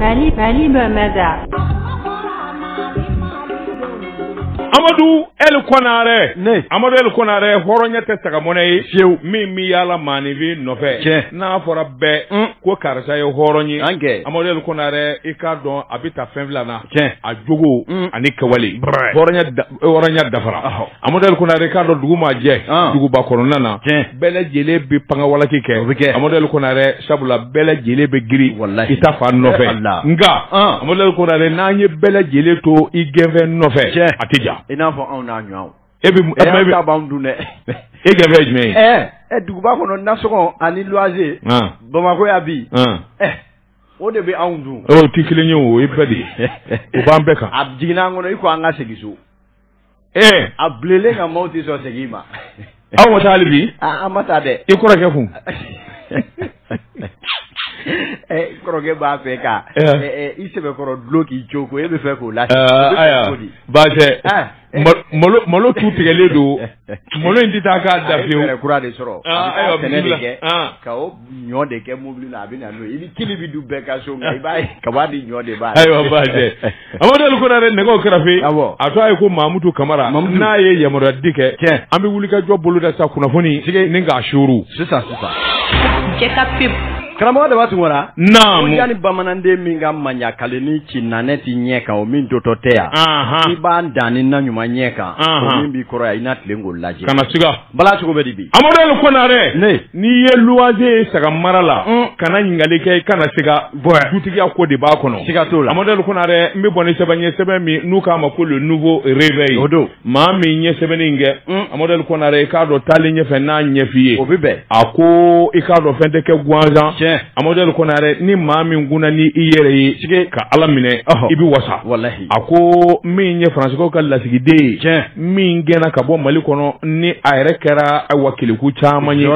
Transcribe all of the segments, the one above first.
Ali Bamada. Amadou El Konare Amadou El Konare horonya te tagamone fieu mi yala manivi nofe na fora be ko karsa yo horonyi Amadou El Konare ikado abita fenvlana a jogo ani kawali horonya dafara Amadou El Konare ikado duguma je dugu ba koronana bele jele bi panga wala kike Amadou El Konare sabula bele jele be giri ita fa nofe nga Amadou El Konare nanye bele jele to igeve nofe atija ina fo on na nyaw ebi ta bandune igeve jme duguba kono nasogon ani loise bamako ya bi o de be aundu o tikile nyo e pedi o bambeka abjina ngono iko anga segiso ablele nga mauti so segima aw mo talibi amata de ikora ke fun kroge ba feka isebe koro bloki choko ebe fe ko la ba je molo tutigele do molo indita ka da fiu kura de soro ka o nyode ke mobili na bi na no ibi kilibi du be ka so ngai bai ka ba di nyode ba ayo ba je amodel ko na ne ko krafi ato ay ko mamutu kamara na ye yamura dike ambi wulika jobbulu da sa kuna foni ninga shuru sisa Jeka pip Karamo da watu wala naam yani bamanande minga manya kaleni kinaneti nyeka o min tototea iba ndani na nyuma nyeka o min bi koro ya inatlengo laje kana siga bala chuko bedibi amodel ko na re ni ye luwaje saga marala kana nyingale ke kana siga dutigi akode ba kono siga tola amodel ko na re mbi boni sebanye sebe mi nuka ma le nouveau réveil odo ma mi nye sebe ninge amodel ko na re ka do talinye fe na nyefiye obibe ako ikado fente ke gwanza amodel konare ni mami nguna ni iyere sige ka alamine ibi wasa wallahi ako minye francisco ka lasigide min gena ka bo mali kono ni ayre kera wakili ku chamanye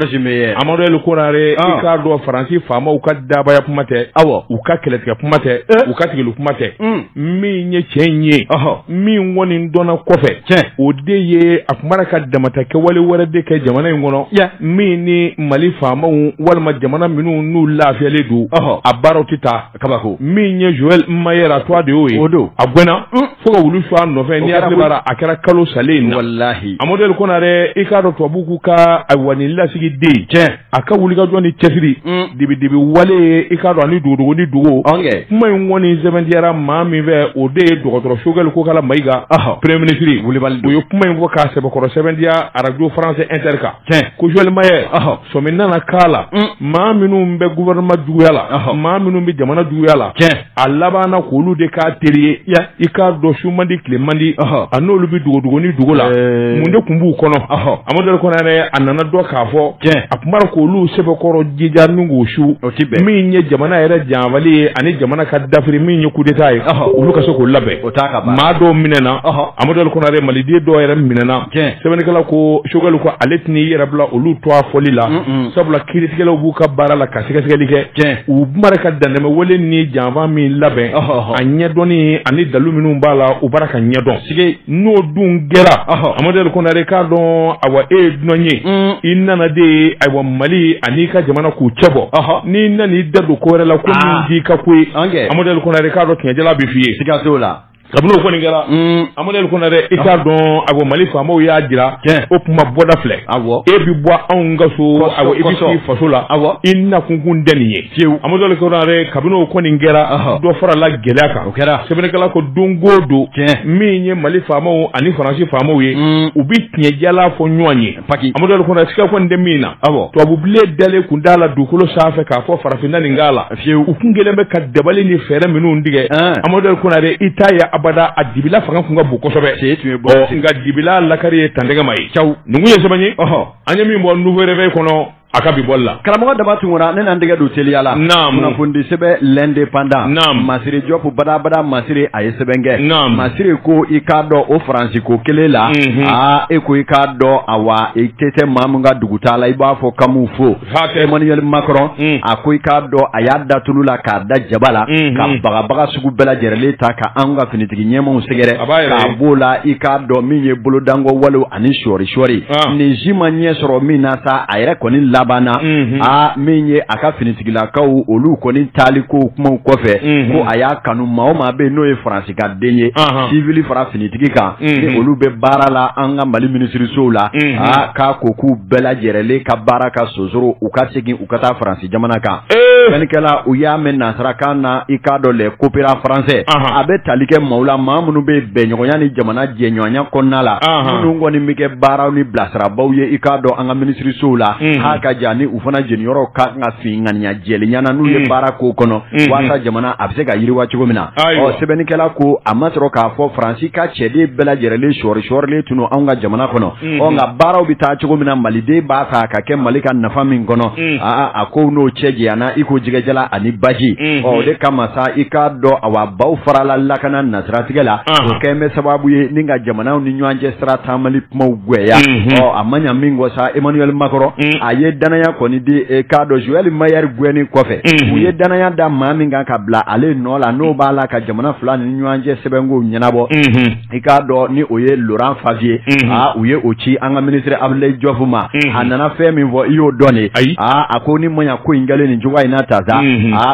amodel konare ikado francis fama u ka daba ya pumate u ka kelete pumate u ka tigilu pumate minye chenye min woni ndona kofe odeye akumara ka damata ke wale wara de ke jamana ngono mini mali fama walma jamana minu nu lafiyale do abaro tita kabako minye Joel Mayera to de odo agwena foga wulu swa no fe ni atlibara akara kalo salin wallahi amodel konare ikado to buku ka awani la sigi de aka wuli ga joni chesiri dibi wale ikado ani dudu ni dugo mai woni zebendiara mami ve ode dokotoro shogal ko kala maiga premier ministre wuli bal do mai wo ka se bokoro sebendia radio français interka ko Joel Mayer so minna kala mami nu mbe gouvernement duguyala ma minu bi jamana duguyala alaba na kolu de ka teriye ika do shumandi klemandi anolu bi dugo ni dugola munde kumbu kono amodel kono ne anana do ka fo akumara kolu sebe koro jija nungu shu minye jamana era janvali ani jamana ka dafri minye kudetaye ulu ka soko labe ma do minena amodel kono re malidi do era minena sebe kala ko shogalu ko aletni yerabla ulu to folila sabla kritikela buka barala kasika u maraka dandame wole ni janva mi laben anya doni ani dalu minu bala u baraka nyadon sige no dun gera amodel ko na rekado awa nonye inna de awa mali ani ka jamana ku chebo ni nani dadu ko rela ko ndi ka ku amodel ko na rekado tinyela bi fiye siga dola kabno ko ni ngara amodel ko na re ikardon ago mali famo ya jira opuma boda fle ebi boa onga so ago ebi fasola inna kunkun deniye amodel ko na re kabno ko ni ngara do fara la gelaka sebene kala ko dungodo minye mali famo ani faransi famo ye ubi tinye jala fo nyoanye amodel ko na sika ko ndemina to abuble dale kundala dukulo safe ka fo farafina ni ngala ukungelembe ka dabali ni fere minu ndige amodel ko na re itaya abada adibila fanga kunga buko sobe nga dibila lakari tandega mai chaw nungu yesebanye anyami mo nouveau réveil kono akabi bolla karamoga dabatu ngona nena ndega do teliala na fundi sebe l'indépendant masire jopu bada masire ayesebenge masire ko ikado o franci ko kelela eko ikado awa ekete mamunga dugutala ibafo kamufo Emmanuel Macron ako ikado ayada tulula kada jabala ka baga sugu bela jerele ta ka anga finitigi nyema usegere ka bola ikado minye bolodango walo ani shori ni jima nyesoro minasa ayre koni labana min ye a ka finitigilakaw olu kɔni taali ko kuma kɔfɛ ko a y'a kanu maa o maa bɛ n'o ye Faransi ka den ye civil fara finitigi kan ni olu bɛ baara la an ka Mali ministériso la k'a ko k'u bɛɛ lajɛlen ka baara ka sosoro u ka segin u ka taa Faransi jamana kan fɛnkɛla u y'a mɛn nansarakan na i k'a dɔn les coopérants français a bɛ tali kɛ maaw la maa minnu bɛ bɛnɲɔgɔnya ni jamana jɛɲɔgɔnya kɔnɔna la minnu kɔni bɛ kɛ baaraw ni bilasirabaw ye i k'a dɔn an ka ministériso la h'a ka jan ni u fana jeniyɔrɔ ka kan ka fin ŋaniya jɛlenya na n'u ye baara k'o kɔnɔ walasa jamana a bɛ se ka yiriwa cogo min na sɛbɛnnikɛla ko a ma sɔrɔ k'a fɔ Faransi ka cɛden bɛɛ lajɛlen sɔɔri tunu anw ka jamana kɔnɔ nka baaraw bɛ taa cogo min na maliden b'a ta ka kɛ Mali ka nafa min kɔnɔ a ko n'o cɛ jɛyana i ko jɛgɛjala ani baji o de kama sa i k'a dɔn awa baw farala lakana nasiratigɛ la o kɛn bɛ sababu ye ni ka jamanaw ni ɲɔgɔn cɛ sira taamali kumaw gwɛya a ma ɲa min kɔ sa Emmanuel Macron a ye danaya kɔni di k'a dɔn Joël Mayer gɛnni kɔfɛ u ye danaya da maa min kan ka bila ale nɔ la n'o b'a la ka jamana fila ni ɲɔgɔn cɛ sɛbɛnkow ɲɛnabɔ i k'a dɔn ni o ye Laurent Favier u ye o ci an ka ministre Abdoulaye Diouf ma a nana fɛn min fɔ i y'o dɔn de a ko ni maɲa ko in kɛlen nin cogoya in na ta sa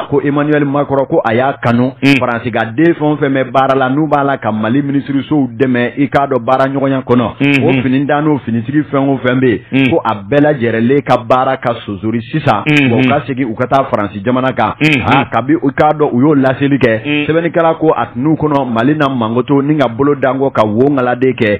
ko Emmanuel Macron ko a y'a kanu Faransi ka den fɛn o fɛn bɛ baara la n'u b'a la ka Mali ministérisow dɛmɛ i k'a dɔn baara ɲɔgɔnya kɔnɔ o fini da n'o finitigi fɛn o fɛn bɛ yen ko a bɛɛ lajɛlen ka baara ka sosori sisan u ka segin u ka taa Faransi jamana kan kabi i k'a dɔn u y'o laseli kɛ sɛbɛnnikɛla ko a tun'u kɔnɔ Mali na mangoto ni ka bolo danko ka wo ŋaladen kɛ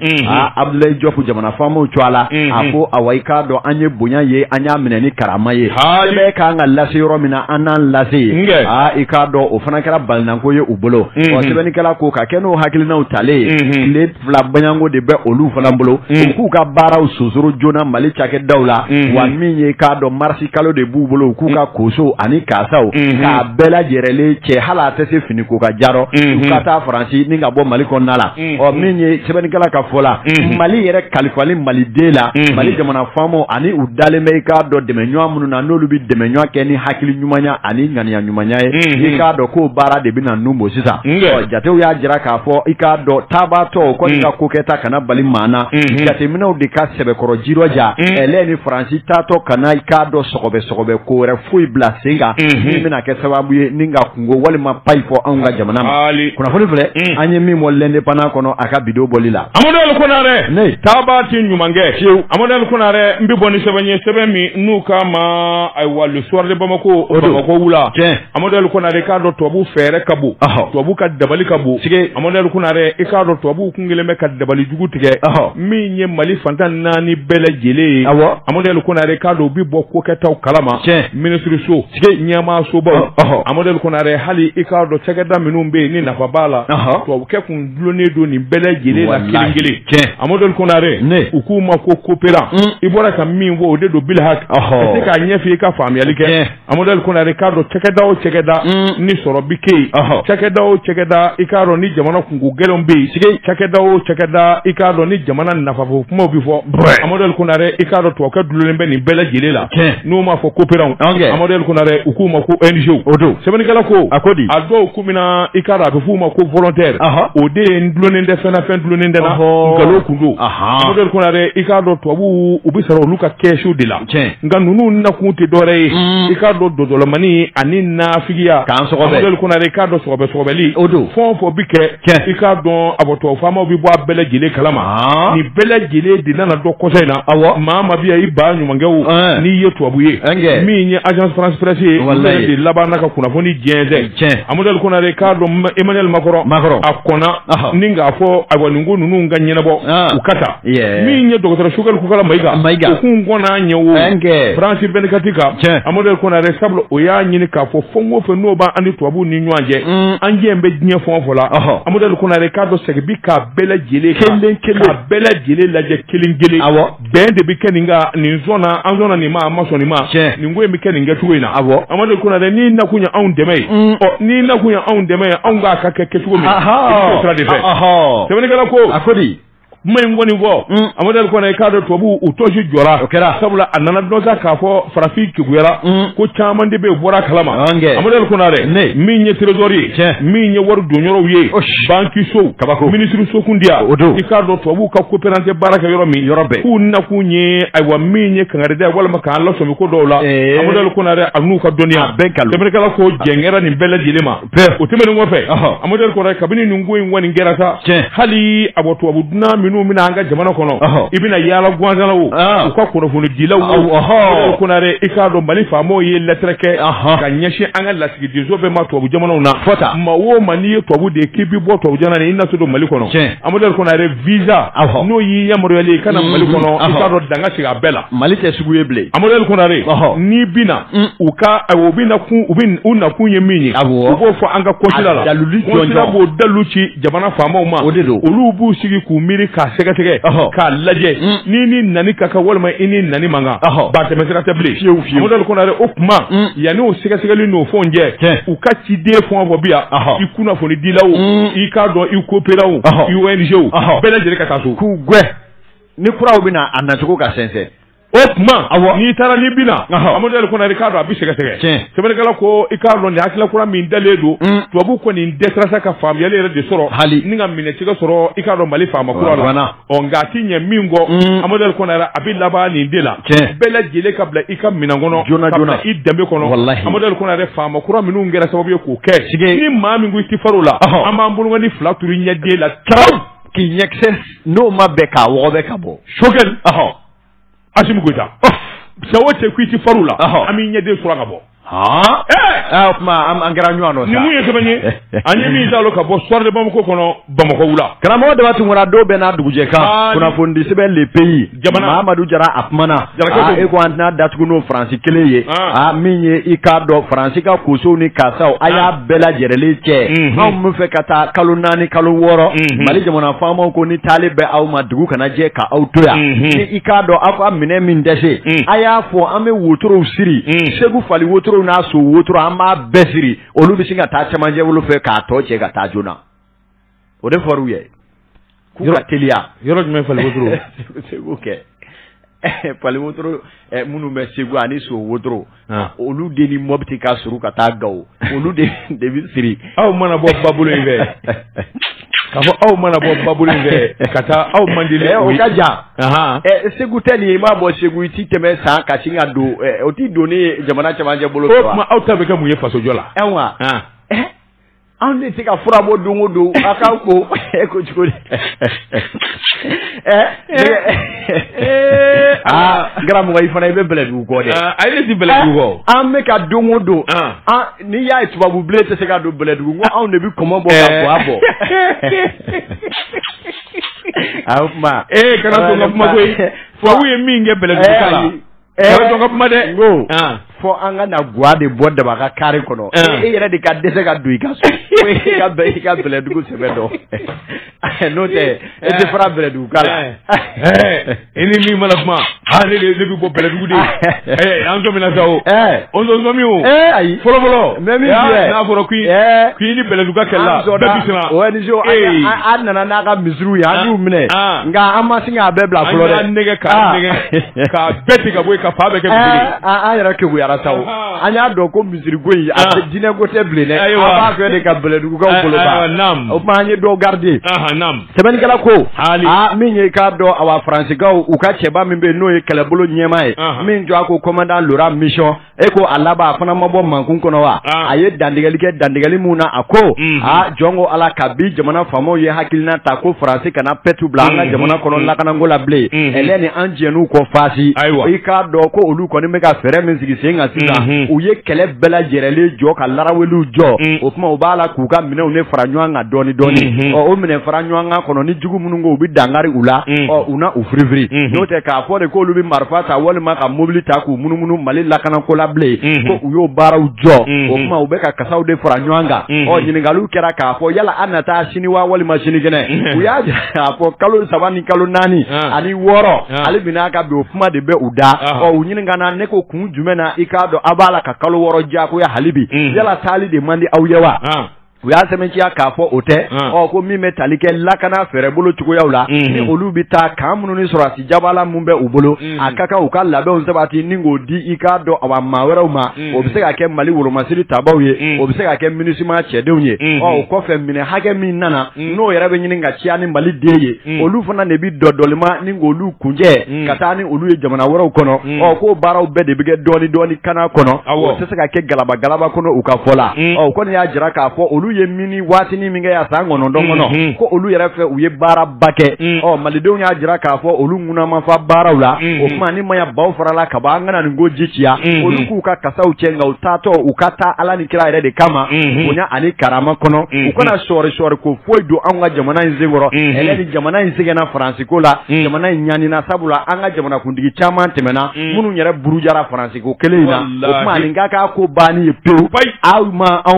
Abdoulaye Diouf jamana faamaw to a la a ko awa i k'a dɔn an ye bonya ye an y'a minɛ ni karama ye sɛbɛn k'an ka lase yɔrɔ min na an n'an lase i k'a dɔn o fana kɛra balinanko ye u bolo sɛbɛnnikɛla ko ka kɛ n'o hakilinaw talen tile fila baɲanko de bɛ olu fana bolo u k'u ka baaraw sosoro joona Mali cakɛdaw la wa min ye k'a dɔn marisi kalo de b'u bolo u k'u ka koso ani kaasaw k'a bɛɛ lajɛlen cɛ hali a tɛ se finiko ka jarɔ u ka taa Faransi ni ka bɔ Mali kɔnɔna la min ye sɛbɛnnikɛla ka fɔ la Mali yɛrɛ kalifali Maliden la Mali jamana faamaw ani u dalen bɛ i k'a dɔn dɛmɛɲɔgɔn minnu na n'olu bɛ dɛmɛɲɔgɔn kɛ ni hakili ɲumanya ani ŋaniya ɲumanya ye i k'a dɔn k'o baara de bɛ na numbo sisan jatew y'a jira k'a fɔ i k'a dɔn taabatɔ kɔni ka ko kɛta kana bali maa na jateminɛw de ka sɛbɛkɔrɔ jirɔja ɛlɛ ni Faransi taatɔ kana i k'a dɔn sɔgɔbɛ ko wɛrɛ foyi bila sen kan min bɛna kɛ sababu ye ni ka kungo walima payi fɔ anw ka jamana ma kunnafoni filɛ an ye min mɔ l'indépendant kɔnɔ a ka bidon bɔli la Amadou Konaré taaba ti ɲuman kɛ fiyewu Amadou Konaré n bɛ bɔ ni sɛbɛn ye sɛbɛn min n'u k'a ma ayiwa le soir de Bamako Bamako wula Amadou Konaré k'a dɔn tubabu fɛɛrɛ ka bon tubabu ka dabali ka bon Amadou Konaré i k'a dɔn tubabu kun kelen bɛ ka dabali jugu tigɛ min ye Mali fantan naani bɛɛ lajɛlen ye Amadou Konaré k'a dɔn u bɛ bɔ ko kɛtaw kalama ministre so ɲɛmaasobaw Amadou Konaré hali i k'a dɔn cakɛda minnu bɛ yen ni nafa b'a la tubabukɛ kun dulonnen don nin bɛɛ lajɛlen la kelen Amadou Konaré u k'u ma ko coopérant i bɔra ka min fɔ o de don bilhak ka se k'a ɲɛfɔ i ka faamuyali kɛ Amadou Konaré k'a dɔn cakɛda o cakɛda ni sɔrɔ bi kɛ yen cakɛda o cakɛda i k'a dɔn ni jamana kungo gɛlɛnw bɛ yen cakɛda o cakɛda i k'a dɔn ni jamana nafafo kumaw bi fɔ Amadou Konaré i k'a dɔn tubabukɛ dulonnen bɛ nin bɛɛ lajɛlen la n'u ma fɔ coopérant Amadou Konaré u k'u ma ko ONG sɛbɛnnikɛla ko a dɔw kun mina i k'a dɔn a bɛ f'u ma ko volontaire o de ye n dulonnen tɛ fɛn na fɛn dulonnen tɛ na nkalon kun don Amadou Konaré i k'a dɔn tubabu u bɛ sɔrɔ olu ka kɛsu de la nka ninnu nakun tɛ dɔwɛrɛ ye i k'a dɔn dɔdɔlɔmani ani nafigiya Amadou Konaré i k'a dɔn sɔgɔbɛli fɛn o fɛn bi kɛ i k'a dɔn a bɔ tubabu faamaw bɛ bɔ a bɛɛ lajɛlen kalama nin bɛɛ lajɛlen de nana dɔ kɔsɔ in na maa ma bi yan i ba ɲumankɛw n'i ye tubabu ye min ye agence France Presse ye de laban na ka kunnafoni jɛnsɛn Amadou Konaré i k'a dɔn Emmanuel Macron a kɔnna ni k'a fɔ ayiwa nin ko ninnu ka ɲɛnabɔ u ka taa min ye dɔgɔtɔrɔ Sukari Kukala Mayiga o kun kɔnna ɲɛ o France 24 kan Amadou Konaré sabula o y'a ɲini k'a fɔ fɛn o fɛn n'o b'an ni tubabu ni ɲɔgɔn cɛ an jɛ bɛ diɲɛ fɛn o fɛn la Amadou Konaré k'a dɔn sɛgi bi k'a bɛɛ lajɛlen k'a bɛɛ lajɛlen lajɛ kelen bɛn de bɛ kɛ nin ka nin zone na an zone nin ma an ma sɔn nin ma nin ko in bɛ kɛ nin kɛcogo in na Amadou Konaré n'i nakun ye anw dɛmɛ ye n'i nakun ye anw dɛmɛ ye anw k'a ka kɛ kɛcogo min i b'o sira de fɛ sɛbɛnnikɛla ko mai ngoni vo amadal ko na ikado tobu utoshi jora sabula anana doza ka fo farafi kigwera ko chaman de be bora kalama amadal ko na re min nye trésorier min nye war dunyoro wiye banki so kabako ministre so kundia ikado tobu ka coopérante baraka yoro mi yorobe ku na kunye aywa min nye kangare da wala maka Allah so mi ko dola amadal ko na re anu ka dunya temere kala ko jengera ni bella dilema o temere ngofe amadal ko re kabini nungu ngwani ngerata hali aboto abuduna minu mina anga jamana kono ibina yala gwanzana wo ko ko no dila wo ko na re ikado mali famo ye letreke ka nyeshi anga lasigi dizobe ma to jamana na fota ma wo mani to bu de kibi bo to jana ni inna to do mali kono amadal ko na re visa no yi yamro yele kana mali kono ikado danga siga bela mali te sugu yeble amadal ko na re ni bina uka obina ku ubin unna kunye minyi ubo fo anga konsilala konsilala bo daluchi jamana famo ma olubu sigi ku miri ka sega ka laje ni nani kaka walma ini nani manga ba te mesera table model ko na re okuma yani o sega li no fonje ukati de fon avobia ikuna fo ni dilawo ikado ikoperawo UNG bela jere kata so ku gwe ni kura obina anatuko ka sense okuma ni tara ni bina amodel ko na Ricardo abisega sebele kala ko Ricardo ni akila kura min daledo to bu ko ni detrasa ka fam yale re de soro ninga minetiga soro Ricardo mali fama kura la ongati nya mingo amodel ko na abilla ba ni dela bela jele kabla ikam minangono kabla idembe kono amodel ko na re fama kura minu ngera sababu ko ke ni ma mingu istifarula amba mbulunga ni flaturi nya dela traw ki nyekse no mabeka wo beka bo shokel Asimu Goita. Sawote kwiti farula. Ami nyede suranga bo. Ma am angaranyo ano sa. Ni muye kebanye. Anye mi zalo ka bo soir de bamako kono bamako wula. Kana mo de watu ngora do be na duguje ka. Kuna fondi sebe le pays. Mamadou Jara apmana. E ko antna datugo no France keleye. Minye ikado France ka kuso ni kasao aya bela jerele che. Mu fe kata kalunani kalworo. Mali jamona famo ko ni talibe au madugu kana je ka autoya. Ni ikado afa mine min dese. Aya fo ame wotoro siri. Segu fali wotoro na so wotoro ama besiri olu bisinga ta chamanje wulu fe ka to che ga ta jona o de foru ye ku ka telia yoro me fali wotoro segu ke fali wotoro munu me segu ani so wotoro olu de ni mobti ka suru ka ta gawo olu de bisiri aw mana bo babulo ibe kafo aw mana bo babulo ibe kata aw mandile o kaja segu teli ma bo segu ti teme sa ka singa do o ti do ni jamana chamanje bolo to ma aw tabe ka muye faso jola enwa an de tika fura bo dungu do aka ko ko chukuri gram wa ifana ibe bele du ko de ay le ti bele du ko an me ka dungu do ni ya ituba bu bele te se ka do bele du ngo an de bi komo bo ka bo abo ma kana to ngap ma ko fo wi mi nge bele du kala kana to ngap ma de ngo fo anga na gwa de bodda ba ka kare kono yere de ka dese ka du ka so ka bele du se bedo no te e fara bele du kala ini mi malafma ha ne de bi bo bele du de an to mina sawo on do mi o ay folo memi na foro ki ni bele du ka kala be bisina o ni jo an na ka misru ya du mine nga amasinga bebla folo de nege ka beti ka boy ka fa be ke bi yara ke bu yara tawo anya do ko misiri goyi a dine go teble ne aba ko de ka bele du ko bolo ba o ma nye do garder nam sebani kala ko minye ka do awa France ga u ka cheba mbe no e kala bolo nyema e min jo ako commandant Laurent Mission e ko alaba afana mabo mankun kono wa aye dandigali muna ako jongo ala kabi jamana famo ye hakilina ta ko France kana petu blanga jamana kono la kana ngola ble eleni anjenu ko fasi e ka do ko olu ko ni mega fere min sigi senga sisa u ye kele bela jerele jo ka larawelu jo o kuma u bala ku ka mine ne faranyanga doni o mine faranyanga kono ni jugu munungo ubi dangari ula una ufrivri no te ka fo de ko olu bi marfata wol ma ka mobilita ku munumunu mali la kana ko la ble ko u yo bara u jo o kuma u be ka kasaw de faranyanga o nyingalu kera ka fo yala anata shini wa wol machine gene u ya fo kalo sabani kalo nani ani woro ali binaka be o kuma de be uda o u nyingana ne ko kun jumena ikado abala ka kalo woro jako ya halibi yala tali de mandi awyewa u y'a sɛbɛntiya k'a fɔ o tɛ ko min bɛ tali kɛ lakana fɛɛrɛ bolo cogoyaw la ni olu bɛ taa kan minnu ni sɔrɔdasi jabala mun bɛ u bolo a ka kan u ka labɛnw sabati ni k'o di i k'a dɔn a maa wɛrɛw ma o bɛ se ka kɛ Mali wolomasiri tabaw ye o bɛ se ka kɛ MINUSMA cɛdenw ye o kɔfɛ minɛ hakɛ min nana n'o yɛrɛ bɛ ɲini ka ciya ni Mali den ye olu fana de bɛ dɔdɔlima ni k'olu kunjɛ ka taa ni olu ye jamana wɛrɛw kɔnɔ k'o baaraw bɛɛ de bɛ kɛ dɔɔni kana kɔnɔ o tɛ se ka kɛ galaba kɔnɔ u ka fɔ la o kɔni y'a jira k'a fɔ olu ye mini waatini min kɛ ya san 9 kɔnɔ ko olu yɛrɛ fɛ u ye baara ba kɛ malidenw y'a jira k'a fɔ olu ŋunamafa baaraw la o kuma ni maya baw farala ka ban an kana nin ko ji ciya olu k'u ka kasaw cɛ nka u taatɔ u ka taa Ala ni kira yɛrɛ de kama bonya ani karama kɔnɔ u kana sɔɔri ko foyi don an ka jamana in senkɔrɔ ɛlɛ ni jamana in sɛgɛnna Faransi ko la jamana in ɲanina sabula an ka jamana kuntigi caman tɛmɛna minnu yɛrɛ burujara Faransi ko kelen in na o kuma nin ka ko banni ye pewu aw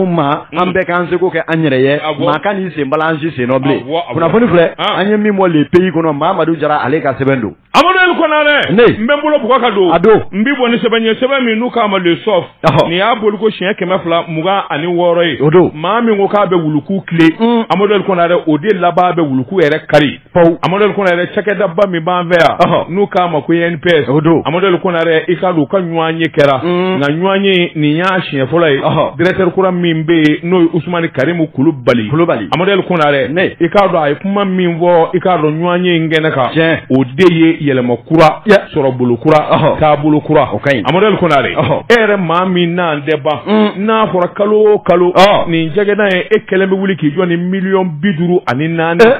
ma an bɛɛ k'an seko kɛ an yɛrɛ ye maa ka n'i sen bala an si sen nɔ bilen kunnafoni filɛ an ye min bɔ le pays kɔnɔ Mahamadu Jara ale ka sɛbɛn don Amadou El Konaré n bɛ n bolo bugɔ ka don n bi bɔ ni sɛbɛn ye sɛbɛn min n'u k'a ma le sof nin y'a boli ko siɲɛ 226 ye o don maa min ko k'a bɛ wuluku tile Amadou El Konaré o de laban bɛ wuluku yɛrɛ kari Amadou El Konaré cakɛdaba min b'an fɛ yan n'u k'a ma ko INPS o don Amadou El Konaré i ka don u ka ɲɔgɔn ye kɛra nka ɲɔgɔn ye nin y'a siɲɛ fɔlɔ ye directeur kura min bɛ yen n'o ye Ousmane Karimu Kulubali Amadou El Konaré i k'a dɔn a ye kuma min fɔ i k'a dɔn ɲɔgɔn ye in kɛnɛ kan o de ye yɛlɛma kura sɔrɔ bolo kura taabolo kura Amadou El Konaré e yɛrɛ maa min n'an tɛ ban n'a fɔra kalo o kalo nin jɛgɛna ye e kɛlen bɛ wuli k'i jɔ ni $54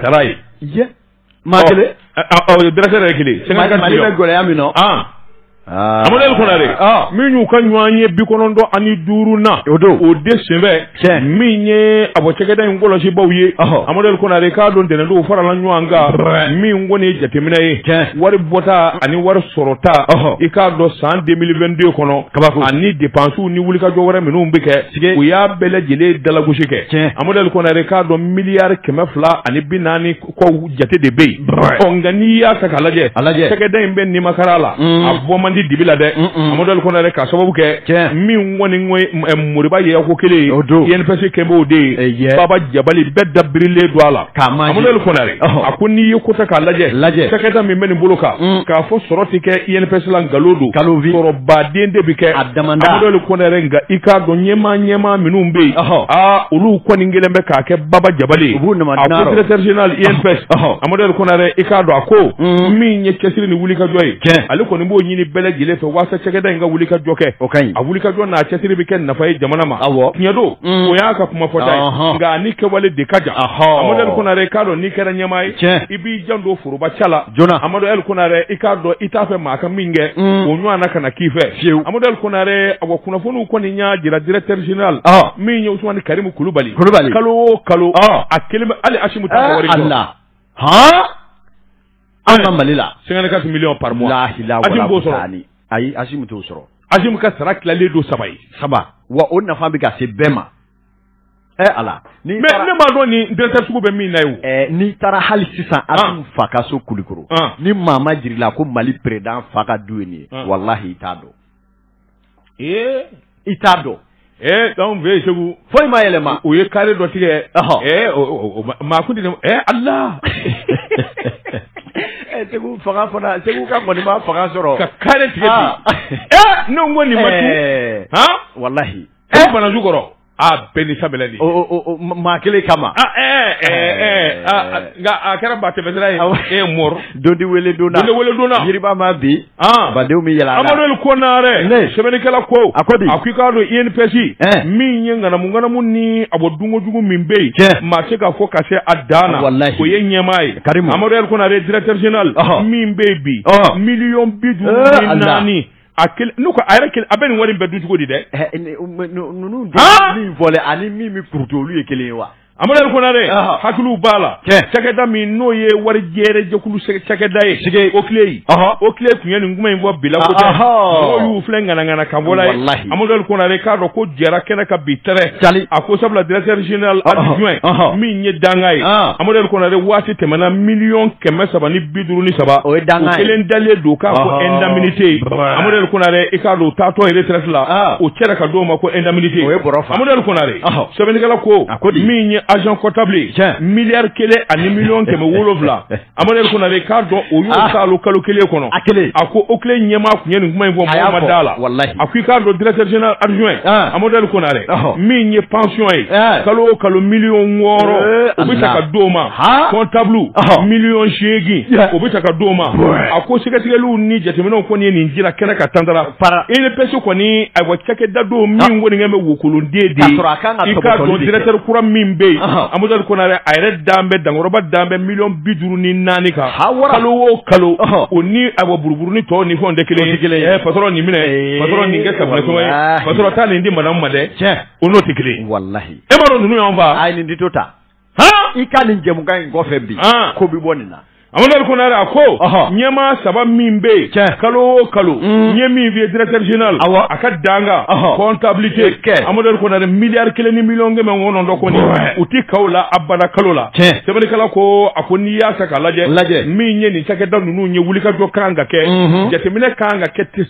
sara ye maa kelen directeur yɛrɛ kelen Mali bɛ gɔlɛya min na Amadou El Konaré min y'u ka ɲɔgɔn ye 95 na o de senfɛ min ye a bɔ cɛkɛda in kɔlɔsibaw ye Amadou El Konaré k'a dɔn dɛnɛndow farala ɲɔgɔn kan min kɔni ye jateminɛ ye wari bɔta ani wari sɔrɔta i k'a dɔn san 2022 kɔnɔ ani dépenses ni wulikajɔ wɛrɛ minnu bɛ kɛ u y'a bɛɛ lajɛlen dalagosi kɛ Amadou El Konaré k'a dɔn miliyari 240 kɔ jate de bɛ yen nka n'i y'a ta k'a lajɛ cɛkɛda in bɛ nimakara la a bɔ man dibi la dɛ Amadou El Konaré ka sababu kɛ min kɔni Moriba ye ko kelen INPS kɛmɛw de ye Baba Jabali bɛɛ dabirilen don a la Amadou El Konaré a ko n'i ye kota k'a lajɛ cɛkɛda min bɛ nin bolo kan k'a fɔ sɔrɔ tɛ kɛ INPS la nkalon don sɔrɔ baden de bɛ kɛ Amadou El Konaré nka i k'a dɔn ɲɛmaa minnu bɛ yen olu kɔni kelen bɛ k'a kɛ Baba Jabali a ko secrétaire général INPS Amadou El Konaré i k'a dɔn a ko min ye cɛsiri ni wulikajɔ ye ale kɔni b'o ɲini bɛɛ lajɛlen fɛ waasa cɛkɛda in ka wulikajɔ kɛ a wulikajɔ n'a cɛsiri bɛ kɛ nafa ye jamana ma tiɲɛ don o y'a ka kuma fɔta ye nka ni kɛwale de ka jan Amadou El Konaré k'a dɔn n'i kɛra ɲɛmaa ye i b'i jan don foroba ca la Amadou El Konaré i k'a dɔn i t'a fɛ maa ka min kɛ o ɲɔgɔn na ka na k'i fɛ Amadou El Konaré a wa kunnafoniw kɔni y'a jira directeur général min ye Ousmane Karimu Kulubali kalo o kalo a kelen bɛ hali Asimu t'a wari jɔ an ka Mali la 54 millions par mois Asimu b'o sɔrɔ ayi Asimu t'o sɔrɔ Asimu ka sara tilalen don 3 ye wa o nafa bɛ ka se bɛɛ ma Ala mais ne m'a dɔn ni directeur sugu bɛ min na ye n'i taara hali sisan Asimu fa ka so Kulikoro ni maa ma jirila ko Mali président fa ka du ye nin ye wallahi i t'a dɔn i t'a dɔn donc fɛ Segu foyi ma yɛlɛma o ye carré dɔ tigɛ maa kun tɛ Allah Segu fanga fana Segu ka kɔni ma fanga sɔrɔ ka carré tigɛ bi ne ko nin ma tu wallahi Bananju kɔrɔ bɛɛ ni sabɛlɛ de maa kelen kama nka a kɛra ba tɛmɛsira ye mɔr dodi wele donna yiriba ma bi badenw mi yɛlɛ Amadou El Konaré sɛbɛnnikɛla ko a ko i k'a dɔn INPS min ye ŋanamu ni a bɔ dunkojugu min bɛ yen maa se ka fɔ ka se a dan na o ye ɲɛmaa ye Amadou El Konaré directeur général min bɛ yen bi $54,000 n'u ko a yɛrɛ kelen a bɛ nin wari in bɛɛ dun cogo di dɛ ninnu min fɔlɛ ani min bɛ kurutu olu ye kelen ye wa Amadu Konare hakulu bala cakɛda min n'o ye wari jɛrɛ jɛkulu cakɛda ye sigi o tile kun ye nin kuma in fɔ bila ko tɛ mɔgɔw y'u filɛ ŋanaŋana ka bɔ la ye Amadu Konare k'a dɔn ko jɛra kɛnɛ ka bi tɛrɛ a ko sabula directeur général adjoint min ye danga ye Amadu Konare waati tɛmɛna $350,000 o kelen dalen don k'a ko indemnité Amadu Konare i k'a dɔn taatɔ retraite la o cɛra ka d'o ma ko indemnité Amadu Konare sɛbɛnnikɛla ko min ye agent comptable milliard kelen ani million 700 Amadu Konare k'a dɔn o y'o kalo kelen kɔnɔ a ko o kelen ɲɛmaa kun ye nin kuma in fɔ mɔgɔ ma da la a ko i k'a dɔn directeur général adjoint Amadu Konare min ye pension ye kalo million 6 o bɛ ta ka d'o ma comptable million 8 o bɛ ta ka d'o ma a ko sɛgɛsɛgɛliw ni jateminɛw kɔni ye nin jira kɛnɛ ka tantara INPS kɔni ayiwa cakɛda don min kɔni bɛ wokolonden de i k'a dɔn directeur kura min bɛ yen Amadu Konare a yɛrɛ dan bɛ dankɔrɔba dan bɛ $54,000 kan kalo o kalo o ni ayiwa buruburuni tɔw ni fɛnw tɛ kelen ye patron nin minɛ patron nin kɛ safunɛsɔngɔ ye patron taa nin di madame ma dɛ o n'o tɛ kelen e b'a dɔn ninnu y'an fa a ye nin di to ta i ka nin jɛmukan in kɔfɛ bi ko bɛ bɔ nin na Amadu Konare a ko ɲɛmaa 3 min bɛ yen kalo o kalo ɲɛ min f'i ye directeur général a ka danga comptabilité Amadu Konare milliard 1 ni million 900 kɔni u ti kaw la abada kalo la sɛbɛnnikɛla ko a ko n'i y'a ta k'a lajɛ min ye nin cakɛda ninnu ye wulikajɔ kan ka kɛ jateminɛ kan ka kɛ ten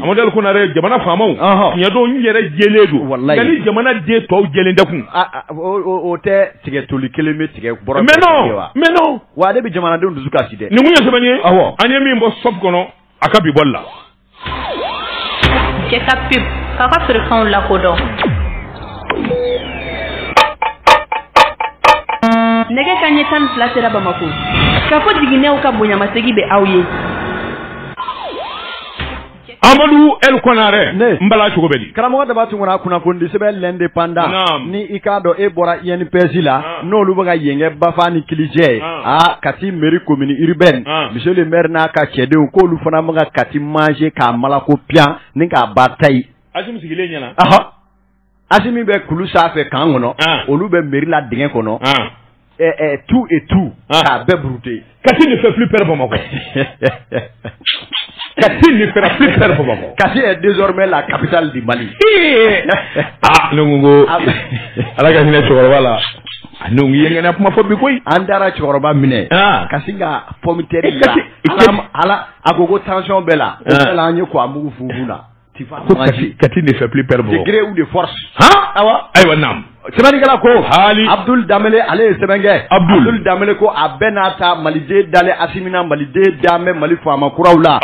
Amadu Konare jamana faamaw tiɲɛ don n yɛrɛ jɛlen don nka ni jamana den tɔw jɛlen tɛ kun o tɛ tigɛ toli kelen bɛ tigɛ bɔrɔ mais non wa ale bɛ jamanadenw dusu kasi dɛ nin mun ye sɛbɛn ye an ye min bɔ SOP kɔnɔ a ka bi bɔli la Jɛka pub k'a ka feerefɛnw lakodɔn nɛgɛ kanɲɛ 12 sera Bamako k'a fɔ jiginɛw ka bonyamasegin bɛ aw ye Amadu Konare n bala cogo bɛ di karamɔgɔ daba tun kɔnɔ kunnafoni sɛbɛn l'indépendant ni i k'a dɔn e bɔra INPS la n'olu bɛ ka yengɛ Bafa ni Kilijɛ Kati mairie commune urbaine monsieur le maire n'a ka cɛdenw k'olu fana bɛ ka Kati manger k'a malako pian ni k'a ba tayi Asimi sigilen ɲɛna Asimi bɛ kulu sanfɛ kan kɔnɔ olu bɛ mairie la dingɛ kɔnɔ tout et tout k'a bɛɛ brouter Kati ne fait plus peur Bamako Kati ne fera plus peur Bamako Kati est désormais la capitale du Mali nungu ala ka hinɛ cɛkɔrɔba la nungu ye ngana kuma fɔ bi koyi an dara cɛkɔrɔba minɛ kasi ka pomme de terre la ala agogo tension bɛɛ la o bɛɛ la an ye ko amugu fufu na Kati ne fait plus peur Bamako de gré ou de force ayiwa naam sɛbɛnnikɛla ko Abdul Damele ale ye sɛbɛn kɛ Abdul Damele ko a bɛɛ n'a ta maliden dalen Asimina maliden danbɛ Mali faama kuraw la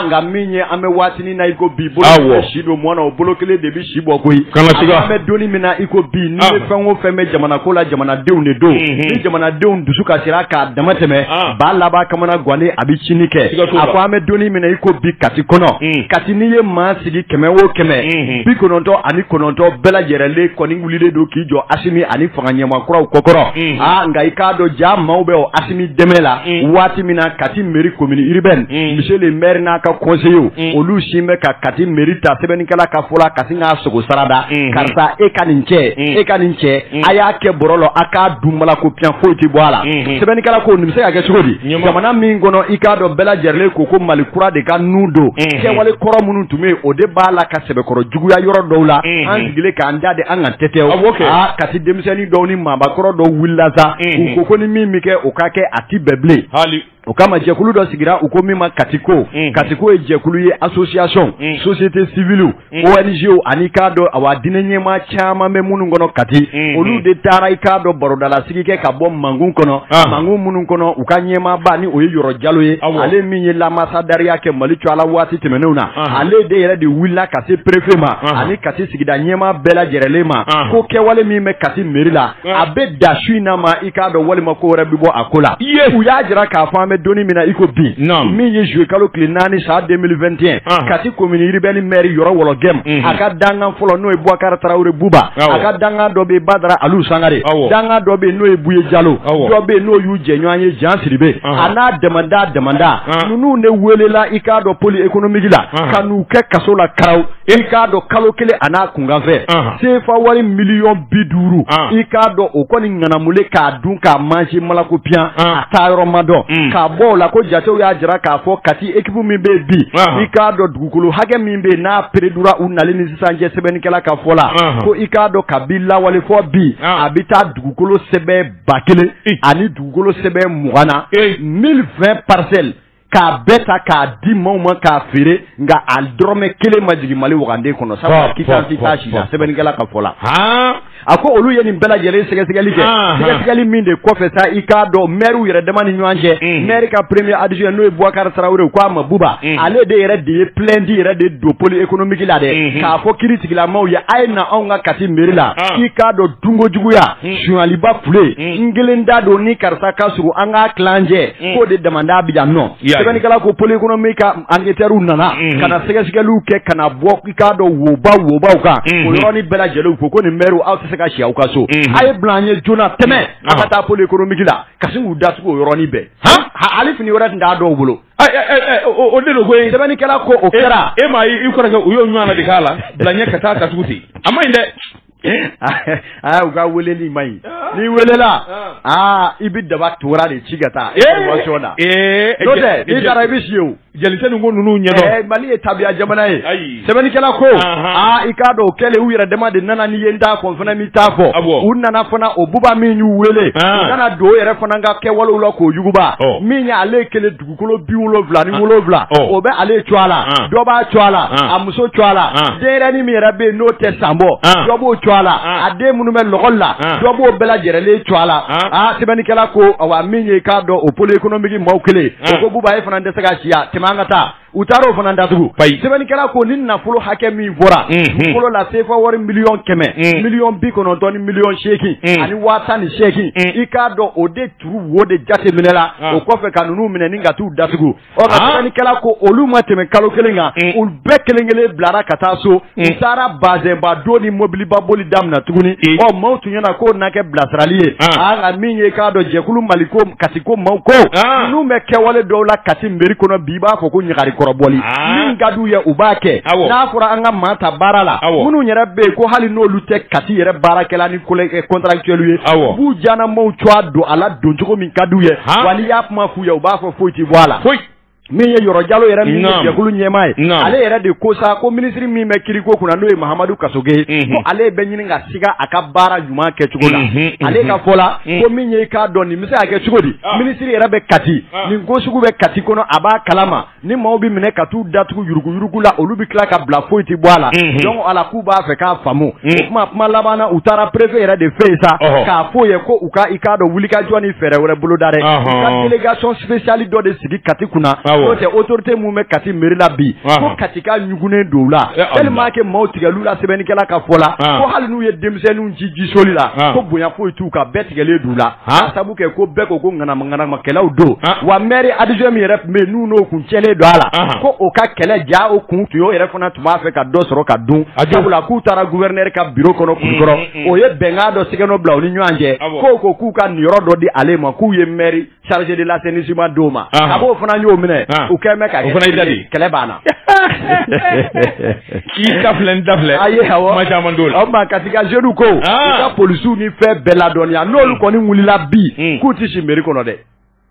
nka min ye an bɛ waatinin na i ko bi bolo si don mɔna o bolo kelen de bi si bɔ koyi an bɛ donni min na i ko bi ni bɛ fɛn o fɛn bɛ jamana ko la jamanadenw de don ni jamanadenw dusu ka sira k'a dama tɛmɛ ba laban kamana guwanen a bɛ cini kɛ a ko an bɛ donni min na i ko bi Kati kɔnɔ Kati n'i ye maa sigi 100 o 100 99 bɛɛ lajɛlen kɔni wulilen don k'i jɔ Asimi ani fanga ɲɛmakuraw kɔkɔrɔ nka i k'a dɔn ja maaw bɛ o Asimi dɛmɛ la waati min na Kati mairie commune urbaine monsieur le maire n'a ka conseiller olu si bɛ ka Kati mairie ta sɛbɛnnikɛla ka fɔ la ka sin k'a sogo sarada karisa e ka nin cɛ a y'a kɛ bɔrɔ la a k'a dunbala ko pian foyi tɛ bɔ a la sɛbɛnnikɛla ko nin bɛ se ka kɛ cogo di jamana min kɔnɔ i k'a dɔn bɛɛ lajɛlen ko Mali kura de ka nu don kɛwale kɔrɔ minnu tun bɛ yen o de b'a la ka sɛbɛkɔrɔ juguya yɔrɔ dɔw la an sigilen k'an da de an ka tɛtɛ Kati denmisɛnnin dɔw ni maabakɔrɔ dɔw wulila sa u ko ni min bɛ kɛ o ka kɛ a ti bɛɛ bilen o kama jɛkulu dɔ sigira u ko min ma Katiko Katiko ye jɛkulu ye association société civile ONG ani k'a dɔn awa diinɛ ɲɛmaa caman bɛ minnu kɔnɔ Kati olu de taara i k'a dɔn barodala sigi kɛ ka bɔ mangun kɔnɔ mangun minnu kɔnɔ u ka ɲɛmaaba ni o ye Yɔrɔ Jalo ye ale min ye lamasadariya kɛ Mali cɔ ala waati tɛmɛnenw na ale de yɛrɛ de wulila ka se préfet ma ani Kati sigida ɲɛmaa bɛɛ lajɛlen ma ko kɛwale min bɛ Kati mairie la a bɛ da su in na ma i k'a dɔn walima ko wɛrɛ bɛ bɔ a ko la u y'a jira k'a fɔ an bɛ bɛ doni mina iko bi min ye jouer kalo kile 4 sa 2021 kati commune urbaine maire yɔrɔ wɔlɔgɛm a ka dangan fɔlɔ n'o ye Boubacar Traoré Bouba a ka dangan dɔ bɛ Badara Aliou Sangare dangan dɔ bɛ n'o ye Bouye Diallo dɔ bɛ n'o y'u jɛɲɔgɔn ye Jean Sidibe a n'a damanda ninnu ne welela i k'a dɔn poli économique la ka n'u kɛ kaso la karaw i k'a dɔn kalo kelen a n'a kunkanfɛ CFA wari miliyɔn 50 i k'a dɔn o kɔni ŋanamule k'a dun k'a manger malakopiyan a taa yɔrɔ ma dɔn k'a bɔ o la ko jatew y'a jira k'a fɔ kati équipe min bɛ bi i k'a dɔn dugukolo hakɛ min bɛ n'a peredura u nali ni sisan cɛ sɛbɛnnikɛla ka fɔ la ko i k'a dɔn ka bi lawale fɔ bi a bɛ taa dugukolo sɛbɛn 1000 ani dugukolo sɛbɛn 20 na 1020 parcelles k'a bɛɛ ta k'a di maaw ma k'a feere nka a dɔrɔmɛ kelen ma jigin Mali waganden kɔnɔ sabu kisan ti taa si la sɛbɛnnikɛla ka fɔ la a ko olu ye nin bɛɛ lajɛlen sɛgɛsɛgɛli kɛ sɛgɛsɛgɛli min de kɔfɛ sa i k'a dɔn maire yɛrɛ dama ni ɲɔgɔn cɛ maire ka premier adjoint n'o ye Boubacar Traoré u k'a ma Bouba ale de yɛrɛ de ye plainte yɛrɛ de don poli économique la dɛ k'a fɔ kiiri tigilamaw ye a ye na anw ka kati mairie la i k'a dɔn dunkojuguya suɲɛliba fule n kelen da don ni karisa ka surun an k'a tilancɛ k'o de damanda bi yan nɔ sɛbɛnnikɛla ko poli économique ka enquêteurs nana ka na sɛgɛsɛgɛliw kɛ ka na bɔ i k'a dɔn wobaw kan o yɔrɔnin bɛɛ lajɛlen ko nin maire aw tɛ se ka si aw ka so a ye bila an ye joona tɛmɛ a ka taa poli économique la ka sin k'u datugu o yɔrɔnin bɛɛ hali fini wɛrɛ tun t'a dɔw bolo o de don ko sɛbɛnnikɛla ko o kɛra e ma i kɔrɔkɛ u y'o ɲɔgɔn de k'a la bila ɲɛ ka taa datugu ten a ma ɲi dɛ u ka weleli ma ɲi n'i welela i bɛ daba tora de ci ka taa information na n'o tɛ n'i taara i bɛ si o jɛlisɛn ko ninnu ɲɛdɔn Mali ye tabiya jamana ye sɛbɛnnikɛla ko i k'a dɔn o kɛlen u yɛrɛ dama de nana ni ye n t'a fɔ n fana min t'a fɔ u nana fana o Bouba min y'u wele u nana don o yɛrɛ fana ka kɛwalew la k'o yuguba min ye ale kelen dugukolo 77 o bɛ ale co a la dɔ b'a co a la a muso co a la denyɛrɛnin min yɛrɛ bɛ yen n'o tɛ san bɔ dɔ b'o co a la a den minnu bɛ lɔgɔli la dɔ b'o bɛɛ lajɛlen co a la sɛbɛnnikɛla ko awa min ye k'a dɔn o poli économique maaw kelen o ko Bouba e fana tɛ se ka si yan tɛmɛ an ka taa u taara o fana datugu sɛbɛnnikɛla ko ni nafolo hakɛ min fɔra nafolo la CFA wari miliyɔn 100 miliyɔn 90 ni miliyɔn 8 ani 18 i k'a dɔn o de turu wo de jate minɛ la o kɔfɛ ka ninnu minɛ ni ka t'u datugu ɔ ka sɛbɛnnikɛla ko olu ma tɛmɛ kalo kelen kan u bɛɛ kelen kelen bilara ka taa so u taara bazɛnba don ni mobiliba boli daminɛ tuguni ɔ maaw tun ɲɛna k'o na kɛ bilasirali ye nka min ye k'a dɔn jɛkulu Mali ko kati ko maaw ko ninnu bɛ kɛwale dɔw la kati mairie kɔnɔ bi i b'a fɔ ko ɲagari kɔrɔbɔli min ka d'u ye u b'a kɛ n'a fɔra an ka maa ta baara la minnu yɛrɛ bɛ yen ko hali n'olu tɛ kati yɛrɛ baarakɛla ni contractuel ye u b'u janamaw cogoya don a la don cogo min ka d'u ye wa n'i y'a kuma f'u ye u b'a fɔ foyi tɛ bɔ a la min ye Yɔrɔ Jalo yɛrɛ min ye jɛkulu ɲɛmaa ye ale yɛrɛ de ko sa ko ministre min bɛ kiriko kunna n'o ye Mahamadu Kasoge ko ale bɛ ɲini ka siga a ka baara ɲuman kɛcogo la ale ka fɔ la ko min ye k'a dɔn nin bɛ se ka kɛ cogo di ministre yɛrɛ bɛ Kati nin ko sugu bɛ Kati kɔnɔ a b'a kalama ni maaw bɛ minɛ ka t'u datugu yuruguyurugu la olu bɛ tila ka bila foyi tɛ bɔ a la donc ala k'u b'a fɛ k'a faamu o kuma laban na u taara préfet yɛrɛ de fɛ yen sa k'a fɔ ye ko u ka i k'a dɔn wulikajɔ ni fɛɛrɛ wɛrɛ boloda dɛ u ka délégation spéciale dɔ de sigi Kati kunna n'o tɛ autorité mun bɛ Kati mairie la bi ko Kati ka ɲugunen don u la tellement que maaw tigɛlu la sɛbɛnnikɛla ka fɔ la ko hali n'u ye denmisɛnninw ci jisoli la ko bonya foyi t'u kan bɛɛ tigɛlen d'u la a sabu kɛ ko bɛɛ ko ŋanamakɛlaw don wa maire adjoint min yɛrɛ tun bɛ yen n'u n'o kun cɛlen don a la ko o ka kɛlɛ ja o kun tun y'o yɛrɛ fana tun b'a fɛ ka dɔ sɔrɔ ka dun sabula k'u taara gouverneur ka bureau kɔnɔ Kulukɔrɔ o ye bɛnkan dɔ sɛgɛnɔ bila u ni ɲɔgɔn cɛ ko k'u ka niyɔrɔ dɔ di ale ma k'u ye maire chargé de l'assainissement d'o ma a b'o fana y'o minɛ u kɛn bɛ ka kɛlɛ banna i dafilɛ ayi awɔ ma caman d'o la o ma Kati ka jeunes ko u ka polisiw ni fɛn bɛɛ ladɔnniya n'olu kɔni wulila bi k'u tɛ si mairie kɔnɔ dɛ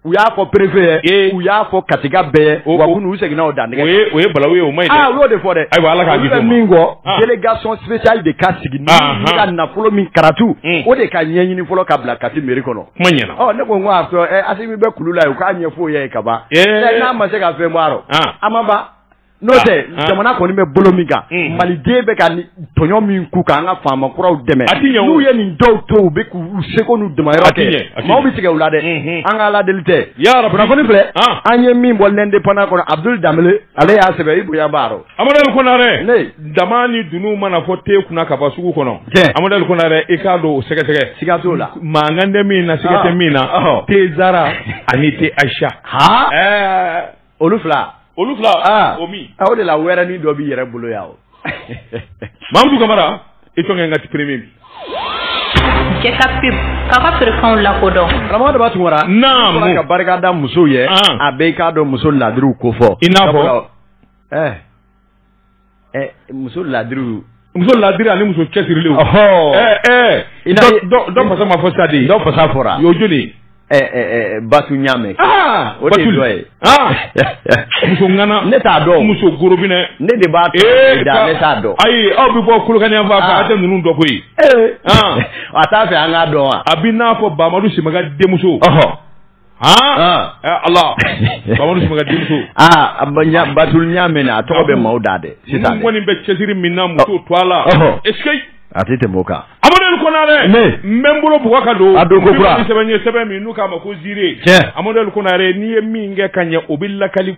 u y'a fɔ préfet ye u y'a fɔ Katika bɛɛ ye wa k'u seginna o dan nɛgɛ o ye balawu ye o ma ɲi dɛ u y'o de fɔ dɛ ayiwa Ala k'a bɛ min kɔ délégation spéciale de ka sigi ni ka nafolo min karatu o de ka ɲɛɲini fɔlɔ ka bila Kati mairie kɔnɔ kuma ɲɛna ne ko n ko a fɔ Asimi bɛ kulu la ye u k'a ɲɛfɔ o ye ka ban n'a ma se ka fɛn bɔ a rɔ a ma ban n'o tɛ jamana kɔni bɛ bolo min kan maliden bɛ ka tɔɲɔ min k'u kan an ka faama kuraw dɛmɛ n'u ye nin dɔw to u bɛ k'u seko n'u damayɔrɔ kɛ maaw bɛ tigɛ u la dɛ an ka aladeli tɛ kunnafoni filɛ an ye min bɔ l'indépendant kɔnɔ Abdul Danbele ale y'a sɛbɛn i bonya b'a rɔ Amadou Konare dama ni dunu mana fɔ te kunna ka bɔ sugu kɔnɔ Amadou Konare i k'a dɔn o sɛgɛsɛgɛ siga t'o la mankan tɛ min na siga tɛ min na te Zara ani te Aisha olu fila o min o de la wɛrɛ ni dɔ b'i yɛrɛ bolo yan o Mamadou Kamara i tɔn kɛ n ka ti premier Jɛka pip k'a ka feerefɛnw lakodɔn karamɔgɔ Daba Tunkara naamu ka barika da musow ye a bɛɛ i k'a dɔn muso ladiriw ko fɔ i n'a fɔ muso ladiriw muso ladiri ani muso cɛsirilenw dɔ fasa ma fɔ sa de dɔ fasa fɔra y'o joli Batu Ɲame o de dɔ ye muso ŋana ne t'a dɔn muso gorobinɛ ne de b'a da ne t'a dɔn ayi aw bɛ bɔ Kolokani yan fan fɛ a tɛ ninnu dɔ koyi a t'a fɛ an k'a dɔn wa a bɛ n'a fɔ Bamadu Simaga denmuso Allah Bamadu Simaga denmuso Batu Ɲame na a tɔgɔ bɛ maaw da dɛ sisan kɔni bɛ cɛsiri min na muso to a la est-ce que a tɛ tɛmɛ o kan Amadou Konare n bɛ n bolo bugɔ ka don a don ko kura sɛbɛn min n'u k'a ma ko ziire Amadou Konare n'i ye min kɛ ka ɲɛ o bɛ lakali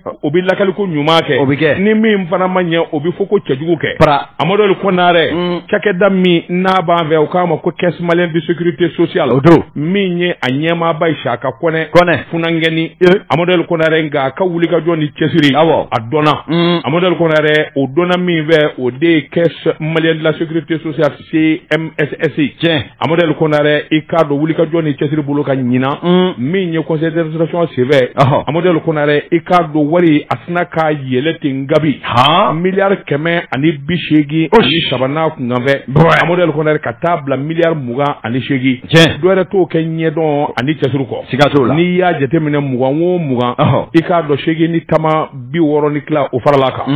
ko ɲuman kɛ o bɛ kɛ ni min fana ma ɲɛ o bɛ fɔ ko cɛjugu kɛ Amadou Konare cakɛda min n'a b'an fɛ u k'a ma ko caisse malienne de sécurité sociale o don min ye a ɲɛmaaba ye Saka Kɔnɛ funangɛni Amadou Konare nka a ka wulikajɔ ni cɛsiri a dɔnna Amadou Konare o dɔnna min fɛ o de ye caisse malienne de la sécurité sociale CMSSI Amadou Konare i k'a dɔn wulikajɔ ni cɛsiri bolo ka ɲinan min ye conseil d'administration senfɛ Amadou Konare i k'a dɔn wari a sina ka yɛlɛ ten gabi miliyari 180 ani sabanan kunkanfɛ Amadou Konare ka taa bila miliyari 28 dɔ wɛrɛ t'o kɛ ɲɛdɔn ani cɛsiri kɔ siga t'o la n'i y'a jateminɛ 20 o 20 i k'a dɔn 8 ni tama 60 ni tila o farala kan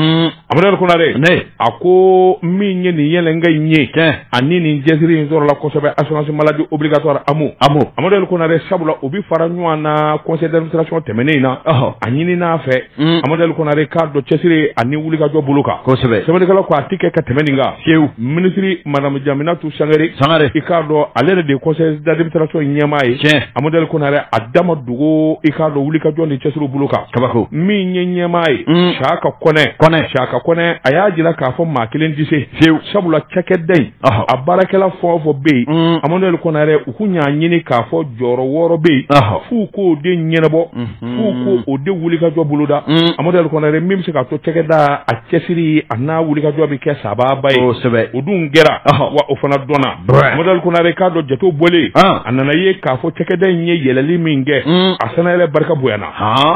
Amadou Konare a ko min ye nin yɛlɛnkɛ in ye ani nin cɛsiri in sɔrɔla kosɛbɛ assurance maladie obligatoire Amadou Konare sabula o bi fara ɲɔgɔn na conseil d'administration tɛmɛnen in na a ɲini n'a fɛ Amadou Konare k'a dɔn cɛsiri ani wulikajɔ bolo kan kosɛbɛ sɛbɛnnikɛla ko a ti kɛ ka tɛmɛ nin kan ministre madame Jaminatu Sangare i k'a dɔn ale yɛrɛ de ye conseil d'administration ɲɛmaa ye Amadou Konare a dama dogo i k'a dɔn wulikajɔ ni cɛsiri bolo kan kabako min ye ɲɛmaa ye Saka Kɔnɛ a y'a jira k'a fɔ maa kelen tɛ se sabula cakɛda in a baarakɛla fɛn o fɛn bɛ yen Amadou Konare u kun y'a ɲini k'a fɔ jɔyɔrɔ 6 bɛ yen f'u k'o de ɲɛnabɔ f'u k'o de wulikajɔ boloda Amadou Konare min bɛ se k'a to cakɛda a cɛsiri a n'a wulikajɔ bɛ kɛ sababa ye o dun kɛra wa o fana dɔnna Amadou Konare k'a dɔn jatew bɔlen a nana ye k'a fɔ cakɛda in ye yɛlɛli min kɛ a fana yɛrɛ barika bonyana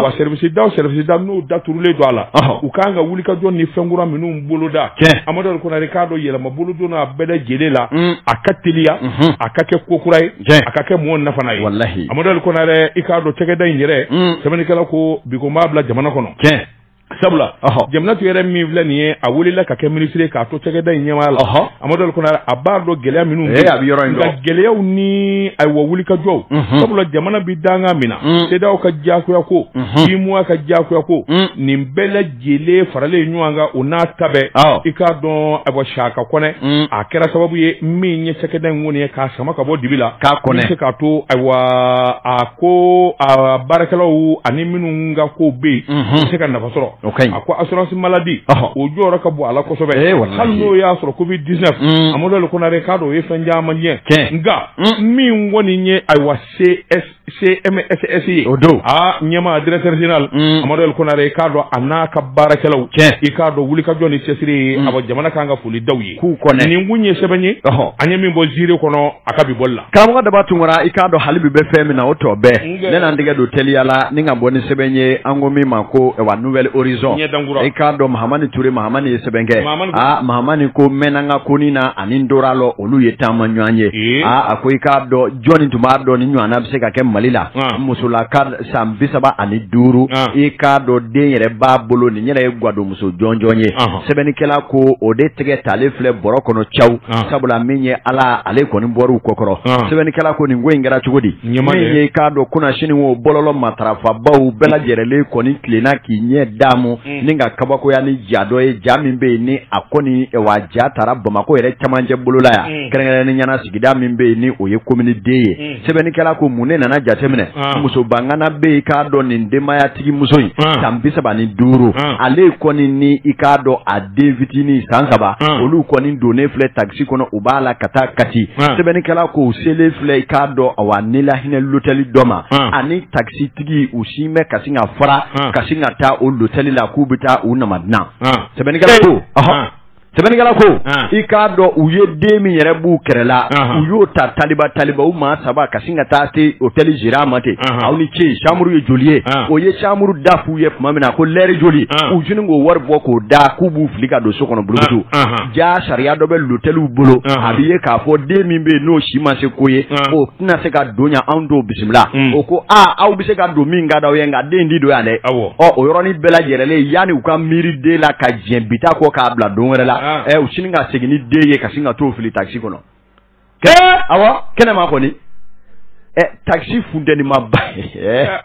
wa service da n'o daturulen don a la u kan ka wulikajɔ ni fɛn kura minnu boloda Amadou Konare k'a dɔn yɛlɛma bolodon n'a bɛɛ lajɛlen la a ka teliya a ka kɛ ko kura ye a ka kɛ mɔgɔ nafana ye wallahi Amadou Konare i k'a dɔn cakɛda in yɛrɛ sɛbɛnnikɛla ko bi ko n b'a bila jamana kɔnɔ sabula jamana yɛrɛ min filɛ nin ye a welela ka kɛ ministre k'a to cakɛda in ɲɛmaa la Amadou Konare a b'a dɔn gɛlɛya minnu nka gɛlɛyaw ni ayiwa wulikajɔw sabula jamana bi danga min na CEDEAO ka diyagoya ko UEMOA ka diyagoya ko nin bɛɛ lajɛlen faralen ɲɔgɔn kan o n'a ta bɛɛ i k'a dɔn ayiwa Saka Kɔnɛ a kɛra sababu ye min ye cakɛda in kɔni ye k'a sama ka bɔ dibi la k'a kɔnɛ se k'a to ayiwa a ko a baarakɛlaw ani minnu ka ko bɛ yen se ka nafa sɔrɔ a ko assurance maladie o jɔyɔrɔ ka bon ala kosɛbɛ hali n'o y'a sɔrɔ covid-19 Amadou Konare k'a dɔn o ye fɛn caman ɲɛ nka min kɔni ye ayiwa CMSS ye o don ɲɛmaa directeur général Amadou Konare k'a dɔn a n'a ka baarakɛlaw i k'a dɔn wulikajɔ ni cɛsiri a bɔ jamana kan ka foli daw ye k'u kɔnɛ nin kun ye sɛbɛn ye an ye min bɔ ziiri kɔnɔ a ka bi bɔli la karamɔgɔ Daba Tunkara i k'a dɔn hali bi bɛ fɛn min na o tɔ bɛɛ ne n'an tɛgɛ don teliya la ni ka bɔ ni sɛbɛn ye an ko min ma ko nouvelle horizon i k'a dɔn Mahamani Ture Mahamani ye sɛbɛn kɛ Mahamani ko mɛnna ka koni na ani Ndoralo olu ye taama ɲɔgɔn ye a ko i k'a dɔn jɔnni tun b'a dɔn ni ɲɔgɔnna bɛ se ka kɛ Mali la musolaka san 35 I k'a dɔn den yɛrɛ b'a bolo nin yɛrɛ ye gwadomuso jɔnjɔn ye sɛbɛnnikɛla ko o de tɛgɛ talen filɛ bɔrɔ kɔnɔ caw sabula min ye Ala ale kɔni bɔr'u kɔkɔrɔ sɛbɛnnikɛla ko nin ko in kɛra cogo di min ye k'a dɔn kunna sini wo bɔlɔlɔ matarafabaw bɛɛ lajɛlen kɔni tilenna k'i ɲɛ damu ni ka kabakoya ni ja dɔ ye ja min bɛ yen ni a kɔni wa ja taara Bamako yɛrɛ camancɛ bolola yan kɛrɛnkɛrɛnnen ɲɛna sigida min bɛ yen ni o ye commune D ye sɛbɛnnikɛla ko mun ne nana jateminɛ muso bangana bɛ yen k'a dɔn nin denbayatigi muso in san 35 ale kɔni ni I k'a dɔn a den fitinin san 3 olu kɔni donnen filɛ taxi kɔnɔ u b'a la ka taa kati sɛbɛnnikɛla ko u selen filɛ I k'a dɔn awa nela hinɛ l'hôtel dɔ ma ani taxi tigi u si mɛ kasi ka fara kasi ka taa o l'hôtel la k'u bɛ taa u namadina sɛbɛnnikɛla ko sɛbɛnnikɛla ko I k'a dɔn u ye den min yɛrɛ b'u kɛrɛla u y'o ta taliba u maa 3 kasi ka taa se hôtel gérant ma ten aw ni ce chambre ye joli ye o ye chambre da f'u ye tuma min na ko l'air joli u jinin k'o wari bɔ k'o da k'u b'u fili ka don so kɔnɔ bulukutu ja sariya dɔ bɛ l'hôteliw bolo a bɛ ye k'a fɔ den min bɛ yen n'o si ma se ko ye o tɛna se ka don yan anw t'o bisimila o ko aw bɛ se ka don min ka d'aw ye nka den di don yan dɛ o yɔrɔnin bɛɛ lajɛlen yanni u ka miiri den la ka diɲɛ bita kɔ k'a bila don wɛrɛ la u sini ka segin ni den ye ka sin ka t'o fili taxi kɔnɔ awɔ kɛnɛma kɔni taxi funteni ma ba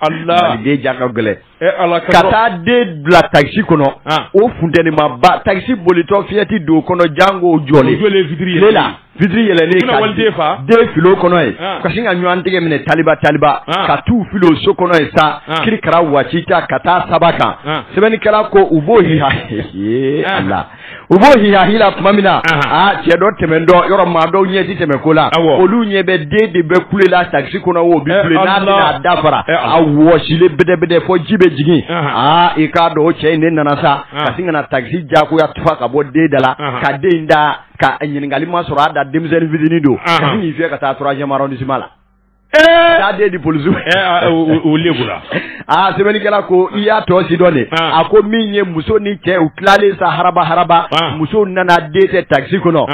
Allah den ja ka gɛlɛ ka taa den bila taxi kɔnɔ o funteni ma ba taxi bolitɔ fiyɛti don kɔnɔ jango jɔlen la fitiri yɛlɛlen ka den filo kɔnɔ ye ka sin ka ɲɔgɔn tigɛ minɛ taliba ka t'u filo so kɔnɔ ye sa kirikara waati ta ka taa saba kan sɛbɛnnikɛla ko u b'o Allah u b'o hila tuma min na cɛ dɔ tɛmɛ dɔ yɔrɔ maa dɔw ɲɛ ti tɛmɛ ko la olu ɲɛ bɛ den de bɛ kule la taxi kɔnɔ o bi kule n'a bɛna dafara a wɔsilen bɛdɛbɛdɛ fɔ ji bɛ jigin I k'a dɔn o cɛ in de nana sa ka sin ka na taxi jagoya tufa ka bɔ den da la ka den in da ka ɲininkali ma sɔrɔ a da denmisɛnnin fitinin don ka sin k'i fiyɛ ka taa 3e arrondissement la taa den di polisi o lebura sɛbɛnnikɛla ko I y'a tɔ si dɔn de a ko min ye muso ni cɛ u tilalen sa haraba muso nana den tɛ taxi kɔnɔ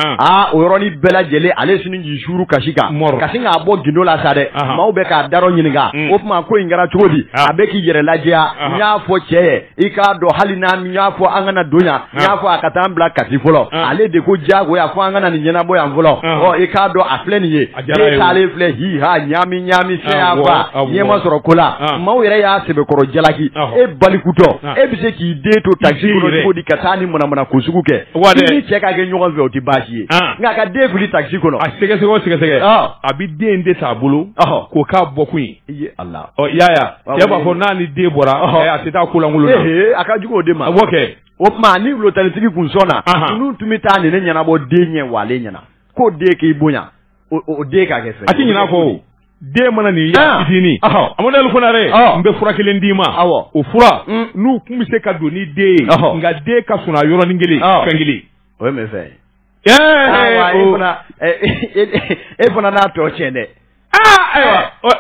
o yɔrɔnin bɛɛ lajɛlen ale sini k'i suru kasi kan ka sin k'a bɔ gindo la sa dɛ maaw bɛ k'a darɔ ɲininka o tuma ko in kɛra cogo di a bɛ k'i yɛrɛ lajɛya n y'a fɔ cɛ ye I k'a dɔn hali n'a n y'a fɔ an kana don yan n y'a fɔ a ka taa an bila kasi fɔlɔ ale de ko diyagoya fɔ an kana nin ɲɛnabɔ yan fɔlɔ I k'a dɔn a filɛ nin ye den t'ale filɛ hi ha ɲami fɛn y'a fa ɲɛma sɔrɔ ko la maaw yɛrɛ y'a sɛbɛkɔrɔ jalaki balikutɔ bɛ se k'i den to taxi kɔnɔ cogo di ka taa ni manamana ko sugu kɛ ni cɛ ka kɛ ɲɔgɔn fɛ o tɛ baasi ye nka ka den fili taxi kɔnɔ a sɛgɛsɛgɛ a bɛ den de t'a bolo k'o k'a bɔ kun ye Allah yaya cɛ b'a fɔ n'a ni den bɔra a tɛ taa kolankolon na a ka jugu o de ma a b'o kɛ o tuma ni l'hôteltigi kun sɔnna ninnu tun bɛ taa nin ne ɲɛnabɔ den ɲɛ wa ale ɲɛna k'o den k'i bonya o den ka kɛ fɛn a tɛ ɲin'a kɔ den mana nin ya fitini amadu fana n bɛ fura kelen d'i ma o fura n'u kun bɛ se ka don ni den ye nka den ka sɔn a yɔrɔnin kelen fɛn kelen o ye min fɛ e fana n'a tɔ tiɲɛ dɛ